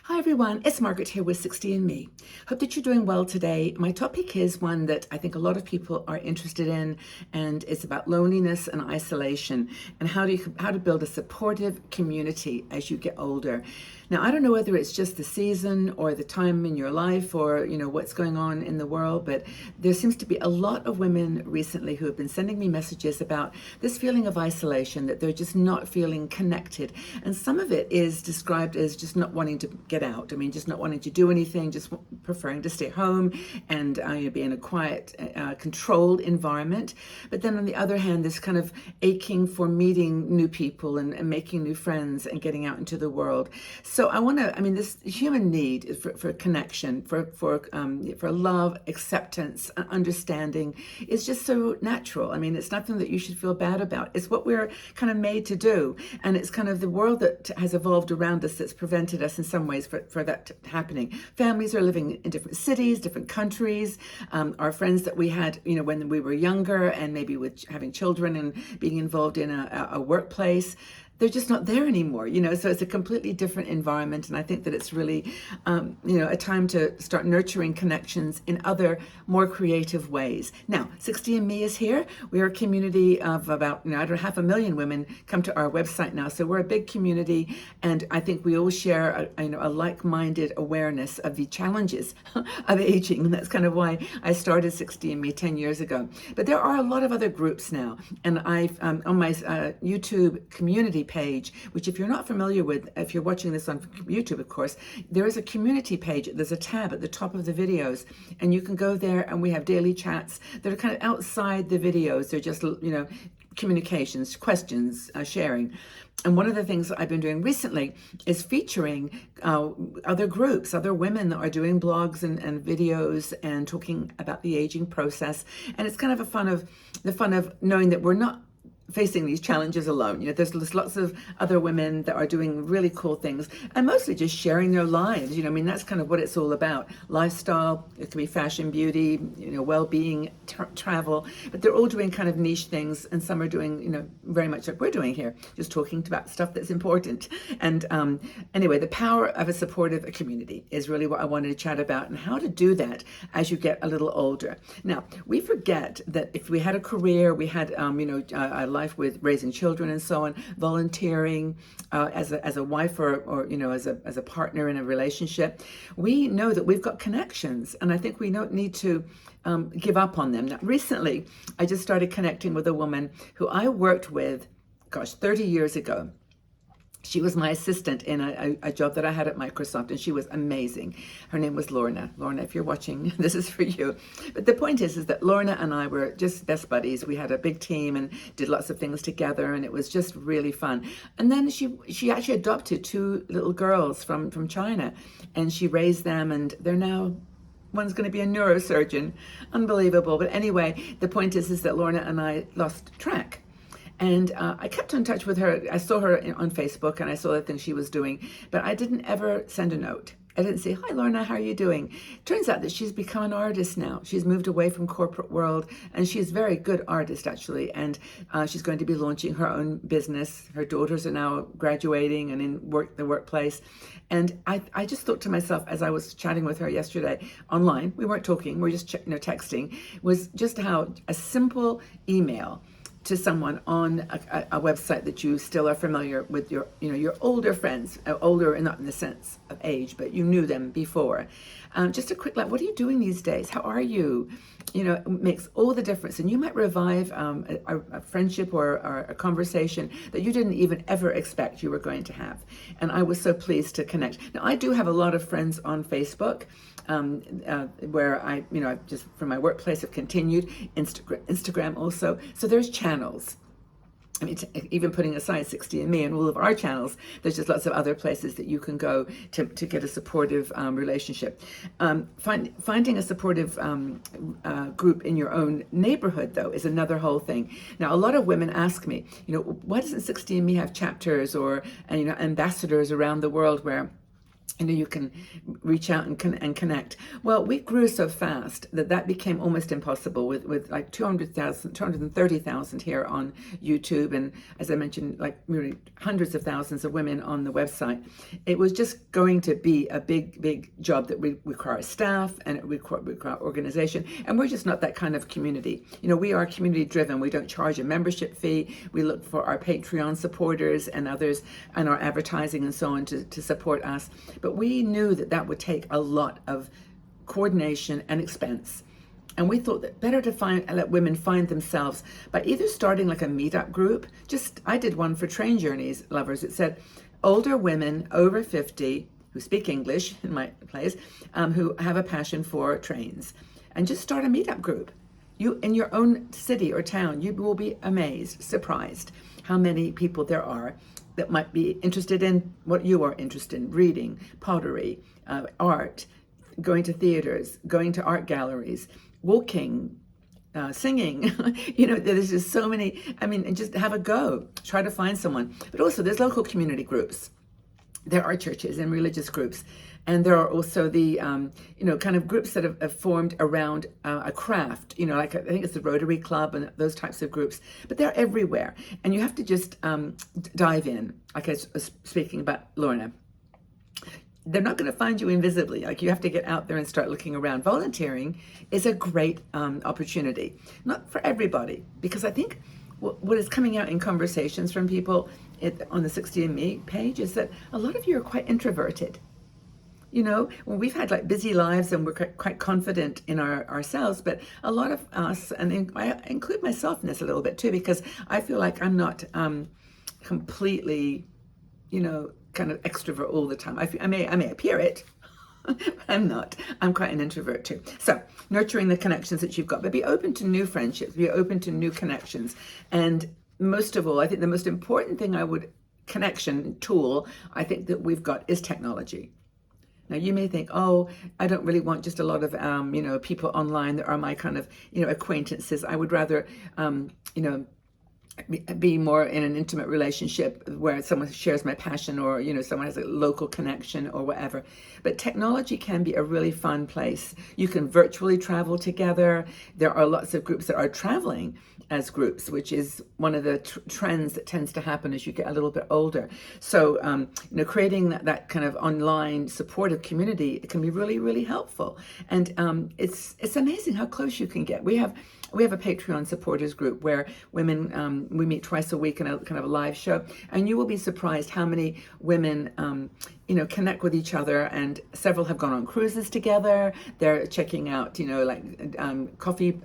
Hi everyone, it's Margaret here with 60andMe. Hope that you're doing well today. My topic is one that I think a lot of people are interested in, and it's about loneliness and isolation and how to build a supportive community as you get older. Now, I don't know whether it's just the season or the time in your life or what's going on in the world, but there seems to be a lot of women recently who have been sending me messages about this feeling of isolation, that they're just not feeling connected. And some of it is described as just not wanting to get out. I mean, just not wanting to do anything, just preferring to stay home and be in a quiet, controlled environment. But then on the other hand, this kind of aching for meeting new people and making new friends and getting out into the world. So this human need for connection, for love, acceptance, understanding is just so natural. I mean, it's nothing that you should feel bad about. It's what we're kind of made to do. And it's kind of the world that has evolved around us that's prevented us in some ways for that happening. Families are living in different cities, different countries. Our friends that we had, when we were younger and maybe with having children and being involved in a workplace, they're just not there anymore, so it's a completely different environment. And I think that it's really, a time to start nurturing connections in other more creative ways. Now, 60andMe is here. We are a community of about, 500,000 women come to our website now. So we're a big community. And I think we all share a like-minded awareness of the challenges of aging. And that's kind of why I started 60andMe 10 years ago. But there are a lot of other groups now. And I've, on my YouTube community page, which if you're not familiar with, if you're watching this on YouTube, of course, there is a community page. There's a tab at the top of the videos, and you can go there, and we have daily chats that are kind of outside the videos. They're just, communications, questions, sharing. And one of the things that I've been doing recently is featuring other groups, other women that are doing blogs and videos and talking about the aging process. And it's kind of the fun of knowing that we're not facing these challenges alone. There's lots of other women that are doing really cool things and mostly just sharing their lives. That's kind of what it's all about. Lifestyle, it could be fashion, beauty, well-being, travel, but they're all doing kind of niche things, and some are doing, very much like we're doing here, just talking about stuff that's important. And anyway, the power of a supportive community is really what I wanted to chat about, and how to do that as you get a little older. Now, we forget that if we had a career, we had, a life with raising children and so on, volunteering as a wife or as a partner in a relationship, we know that we've got connections, and I think we don't need to give up on them. Now, recently, I just started connecting with a woman who I worked with, 30 years ago. She was my assistant in a job that I had at Microsoft, and she was amazing. Her name was Lorna. Lorna, if you're watching, this is for you. But the point is that Lorna and I were just best buddies. We had a big team and did lots of things together, and it was just really fun. And then she actually adopted two little girls from China, and she raised them, and they're now, one's going to be a neurosurgeon. Unbelievable. But anyway, the point is that Lorna and I lost track. And I kept in touch with her. I saw her on Facebook, and I saw the things she was doing, but I didn't ever send a note. I didn't say, "Hi, Lorna, how are you doing?" Turns out that she's become an artist now. She's moved away from corporate world, and she's a very good artist, actually. And she's going to be launching her own business. Her daughters are now graduating and in the workplace. And I just thought to myself, as I was chatting with her yesterday online, we weren't talking, we were just texting, was just how a simple email to someone on a website that you still are familiar with, your older friends, older not in the sense of age, but you knew them before. Just a quick, what are you doing these days? How are you? It makes all the difference. And you might revive a friendship or a conversation that you didn't even ever expect you were going to have. And I was so pleased to connect. Now, I do have a lot of friends on Facebook, where I just from my workplace have continued, Instagram also. So there's channels. I mean, even putting aside 60andMe and all of our channels, there's just lots of other places that you can go to get a supportive relationship. Finding a supportive group in your own neighborhood, though, is another whole thing. Now, a lot of women ask me, why doesn't 60andMe have chapters or ambassadors around the world where you can reach out and connect. Well, we grew so fast that became almost impossible with like 200,000, 230,000 here on YouTube. And as I mentioned, like really hundreds of thousands of women on the website. It was just going to be a big job that require staff and it require organization. And we're just not that kind of community. We are community driven. We don't charge a membership fee. We look for our Patreon supporters and others and our advertising and so on to support us. But we knew that would take a lot of coordination and expense. And we thought that better to let women find themselves by either starting like a meetup group. I did one for train journeys lovers. It said older women over 50 who speak English in my place, who have a passion for trains. And just start a meetup group. You in your own city or town, you will be amazed, surprised how many people there are that might be interested in what you are interested in: reading, pottery, art, going to theaters, going to art galleries, walking, singing. There's just so many. And just have a go. Try to find someone. But also there's local community groups. There are churches and religious groups. And there are also the, kind of groups that have formed around a craft, like I think it's the Rotary Club and those types of groups, but they're everywhere. And you have to just dive in, like I was speaking about Lorna. They're not going to find you invisibly. Like you have to get out there and start looking around. Volunteering is a great opportunity, not for everybody, because I think what is coming out in conversations from people on the 60andMe page is that a lot of you are quite introverted. When we've had like busy lives and we're quite confident in ourselves, but a lot of us, and I include myself in this a little bit too, because I feel like I'm not completely, kind of extrovert all the time. I may appear it. I'm not. I'm quite an introvert too. So nurturing the connections that you've got, but be open to new friendships, be open to new connections. And most of all, I think the most important thing connection tool I think that we've got is technology. Now you may think, oh, I don't really want just a lot of, people online that are my kind of, acquaintances. I would rather, be more in an intimate relationship where someone shares my passion or, someone has a local connection or whatever. But technology can be a really fun place. You can virtually travel together. There are lots of groups that are traveling as groups, which is one of the trends that tends to happen as you get a little bit older. So, creating that kind of online supportive community, it can be really, really helpful. And it's amazing how close you can get. We have a Patreon supporters group where women, we meet twice a week in a kind of a live show, and you will be surprised how many women, connect with each other, and several have gone on cruises together. They're checking out, coffee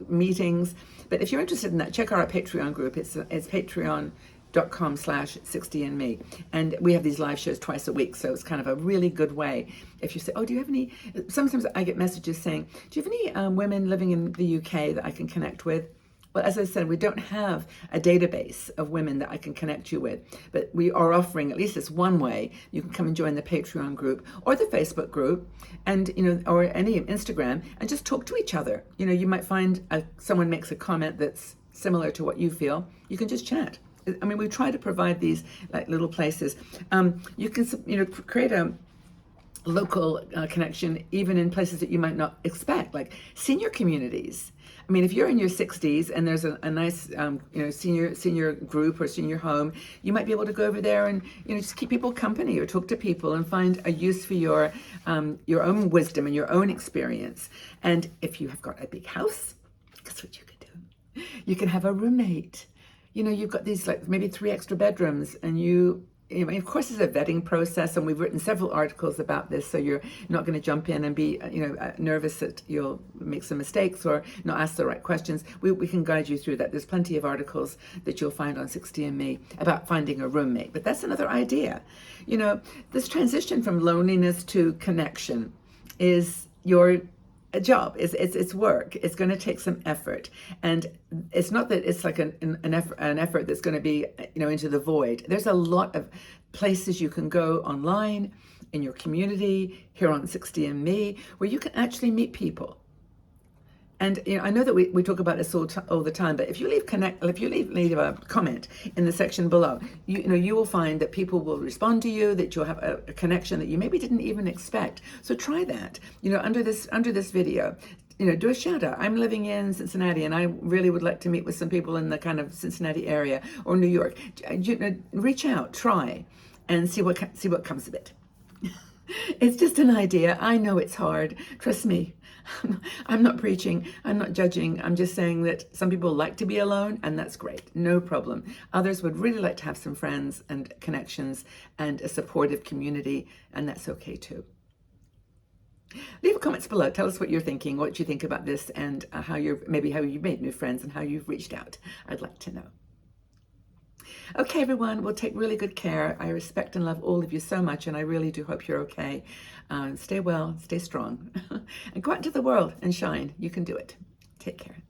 meetings. But if you're interested in that, check out our Patreon group. It's patreon.com/60andme. And we have these live shows twice a week. So it's kind of a really good way. If you say, do you have any, sometimes I get messages saying, do you have any women living in the UK that I can connect with? Well, as I said, we don't have a database of women that I can connect you with, but we are offering at least this one way. You can come and join the Patreon group or the Facebook group, and or any Instagram, and just talk to each other. You might find someone makes a comment that's similar to what you feel. You can just chat. We try to provide these like little places. You can create a local connection even in places that you might not expect, like senior communities. If you're in your 60s and there's a nice senior group or senior home, you might be able to go over there and just keep people company or talk to people and find a use for your own wisdom and your own experience. And if you have got a big house, guess what you can do? You can have a roommate. You've got these like maybe 3 extra bedrooms, and of course, it's a vetting process, and we've written several articles about this, so you're not going to jump in and be, nervous that you'll make some mistakes or not ask the right questions. We can guide you through that. There's plenty of articles that you'll find on 60andMe about finding a roommate. But that's another idea. This transition from loneliness to connection is your job. It's work. It's going to take some effort, and it's not that it's like an effort that's going to be into the void. There's a lot of places you can go online in your community here on 60andMe where you can actually meet people And I know that we talk about this all the time, but if you leave a comment in the section below, you will find that people will respond to you, that you'll have a connection that you maybe didn't even expect. So try that. Under this video, do a shout out. I'm living in Cincinnati, and I really would like to meet with some people in the kind of Cincinnati area or New York. Reach out, try, and see what comes of it. It's just an idea. I know it's hard. Trust me. I'm not preaching. I'm not judging. I'm just saying that some people like to be alone, and that's great. No problem. Others would really like to have some friends and connections and a supportive community, and that's okay too. Leave comments below. Tell us what you're thinking, what you think about this, and how you've made new friends and how you've reached out. I'd like to know. Okay, everyone, we'll take really good care. I respect and love all of you so much, and I really do hope you're okay. Stay well, stay strong, and go out into the world and shine. You can do it. Take care.